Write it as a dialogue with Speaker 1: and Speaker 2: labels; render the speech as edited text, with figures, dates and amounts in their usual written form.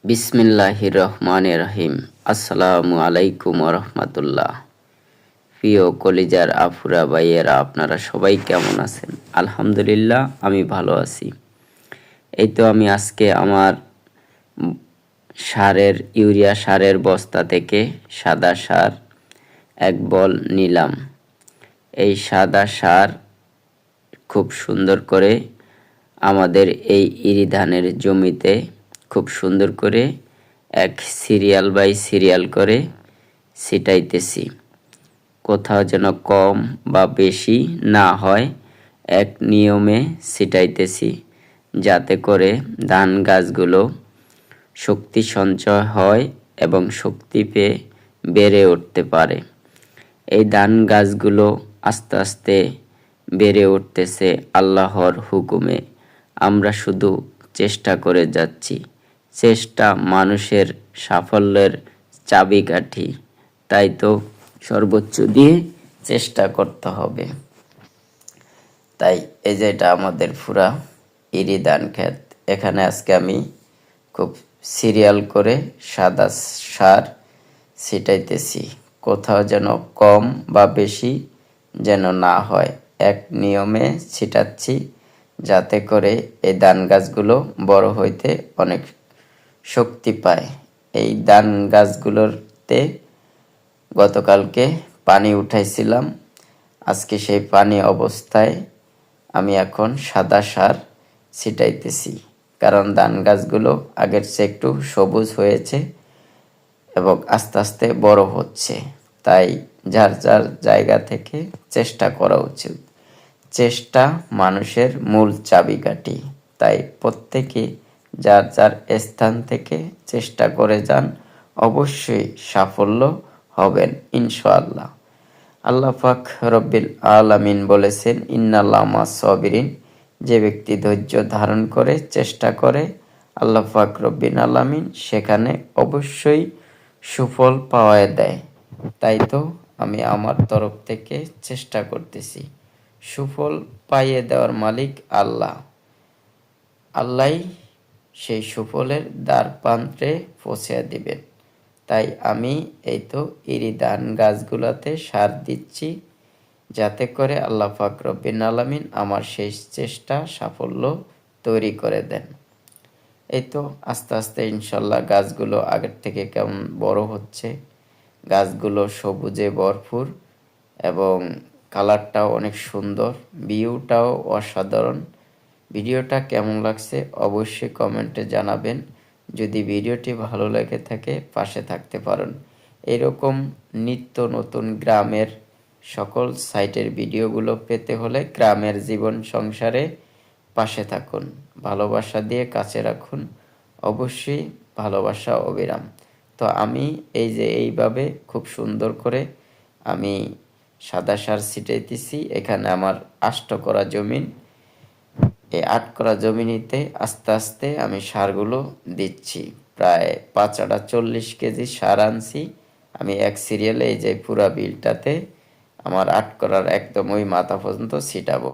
Speaker 1: বিসমিল্লাহির রহমানির রহিম। আসসালামু আলাইকুম রহমতুল্লাহ। প্রিয় কলিজার আফুরা ভাইয়েরা, আপনারা সবাই কেমন আছেন? আলহামদুলিল্লাহ, আমি ভালো আছি। এই তো আমি আজকে আমার ইউরিয়া সারের বস্তা থেকে সাদা সার 1 বল নিলাম। এই সাদা সার খুব সুন্দর করে আমাদের এই ইরি ধানের জমিতে খুব সুন্দর করে এক সিরিয়াল বাই সিরিয়াল করে ছিটাইতেছি। কোথাও যেন কম বা বেশি না হয়, এক নিয়মে ছিটাইতেছি, যাতে করে ধান গাছগুলো শক্তি সঞ্চয় হয় এবং শক্তি পেয়ে বেড়ে উঠতে পারে। এই ধান গাছগুলো আস্তে আস্তে বেড়ে উঠতেছে আল্লাহর হুকুমে। আমরা শুধু চেষ্টা করে যাচ্ছি। চেষ্টা মানুষের সাফল্যের চাবিকাঠি। তাই তো সর্বোচ্চ দিয়ে চেষ্টা করতে হবে। তাই এই যে এটা আমাদের পুরা ইরি ধান ক্ষেত। এখানে আজকে আমি খুব সিরিয়াল করে সাদা সার ছিটাইতেছি। কোথাও যেন কম বা বেশি যেন না হয়, এক নিয়মে ছিটাচ্ছি, যাতে করে এই ধান গাছগুলো বড় হইতে অনেক শক্তি পায়। এই ধান গাছগুলোতে গতকালকে পানি উঠাইছিলাম। আজকে সেই পানি অবস্থায় আমি এখন সাদা সার ছিটাইতেছি, কারণ ধান গাছগুলো আগের চেয়ে একটু সবুজ হয়েছে এবং আস্তে আস্তে বড় হচ্ছে। তাই যার যার জায়গা থেকে চেষ্টা করা উচিত। চেষ্টা মানুষের মূল চাবিকাঠি। তাই প্রত্যেকে যার যার স্থান থেকে চেষ্টা করে যান, অবশ্যই সাফল্য হবেন ইনশাআল্লাহ। আল্লাহ পাক রব্বিল আলামিন বলেছেন, ইন্নাল্লাহা মা'আস সাবিরিন। যে ব্যক্তি ধৈর্য ধারণ করে চেষ্টা করে, আল্লাহ পাক রব্বিল আলামিন সেখানে অবশ্যই সুফল পাওয়া দেয়। তাই তো আমি আমার তরফ থেকে চেষ্টা করতেছি। সুফল পাইয়ে দেওয়ার মালিক আল্লাহ। আল্লাহই সেই সুফলের দ্বার প্রান্তে পৌঁছে দিবেন। তাই আমি এই তো ইরি ধান গাছগুলোতে সার দিচ্ছি, যাতে করে আল্লাহ পাক রব্বিল আলামিন আমার সেই চেষ্টা সাফল্য তৈরি করে দেন। এই তো আস্তে আস্তে ইনশাল্লাহ গাছগুলো আগের থেকে কেমন বড় হচ্ছে। গাছগুলো সবুজে ভরপুর এবং কালারটাও অনেক সুন্দর, ভিউটাও অসাধারণ। ভিডিওটা কেমন লাগছে অবশ্যই কমেন্টে জানাবেন। যদি ভিডিওটি ভালো লেগে থাকে পাশে থাকতে পারেন। এরকম নিত্য নতুন গ্রামের সকল সাইটের ভিডিওগুলো পেতে হলে গ্রামের জীবন সংসারে পাশে থাকুন। ভালোবাসা দিয়ে কাছে রাখুন। অবশ্যই ভালোবাসা অবিরাম। তো আমি এই যে এইভাবে খুব সুন্দর করে আমি সাদা সার ছিটাইতেছি। এখানে আমার 8 করা জমিন। এই 8 করা জমিনিতে আস্তে আস্তে আমি সারগুলো দিচ্ছি। প্রায় 5 আটা 40 কেজি সার আনছি আমি এক সিরিয়ালে। এই যে পুরা বিলটাতে আমার 8 করার একদম ওই মাথা পর্যন্ত ছিটাবো।